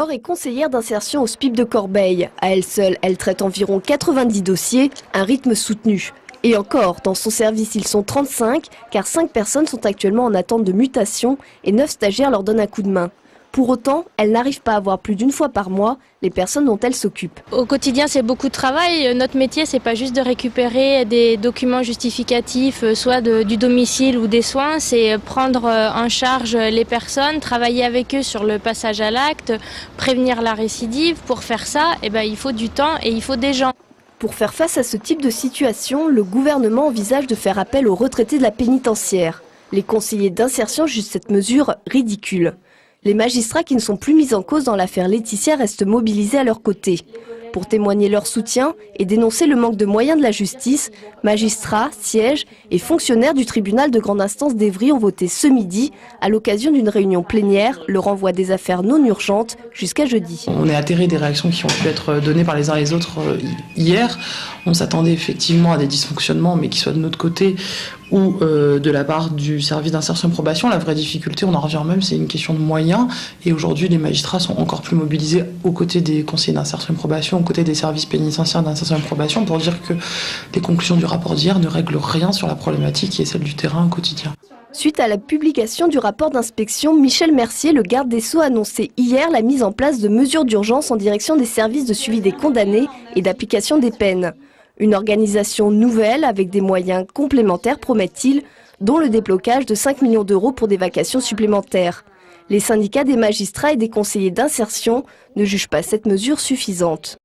Laure est conseillère d'insertion au SPIP de Corbeil. À elle seule, elle traite environ 90 dossiers, un rythme soutenu. Et encore, dans son service, ils sont 35, car 5 personnes sont actuellement en attente de mutation et 9 stagiaires leur donnent un coup de main. Pour autant, elle n'arrive pas à voir plus d'une fois par mois les personnes dont elle s'occupe. Au quotidien, c'est beaucoup de travail. Notre métier, c'est pas juste de récupérer des documents justificatifs, soit du domicile ou des soins, c'est prendre en charge les personnes, travailler avec eux sur le passage à l'acte, prévenir la récidive. Pour faire ça, il faut du temps et il faut des gens. Pour faire face à ce type de situation, le gouvernement envisage de faire appel aux retraités de la pénitentiaire. Les conseillers d'insertion jugent cette mesure ridicule. Les magistrats qui ne sont plus mis en cause dans l'affaire Laetitia restent mobilisés à leur côté. Pour témoigner leur soutien et dénoncer le manque de moyens de la justice, magistrats, sièges et fonctionnaires du tribunal de grande instance d'Évry ont voté ce midi, à l'occasion d'une réunion plénière, le renvoi des affaires non urgentes jusqu'à jeudi. On est atterré des réactions qui ont pu être données par les uns et les autres hier. On s'attendait effectivement à des dysfonctionnements, mais qui soient de notre côté ou de la part du service d'insertion et probation. La vraie difficulté, on en revient même, c'est une question de moyens. Et aujourd'hui, les magistrats sont encore plus mobilisés aux côtés des conseillers d'insertion et probation, aux côtés des services pénitentiaires d'insertion et probation, pour dire que les conclusions du rapport d'hier ne règlent rien sur la problématique qui est celle du terrain au quotidien. Suite à la publication du rapport d'inspection, Michel Mercier, le garde des Sceaux, a annoncé hier la mise en place de mesures d'urgence en direction des services de suivi des condamnés et d'application des peines. Une organisation nouvelle avec des moyens complémentaires, promet-il, dont le déblocage de 5 millions d'euros pour des vacations supplémentaires. Les syndicats des magistrats et des conseillers d'insertion ne jugent pas cette mesure suffisante.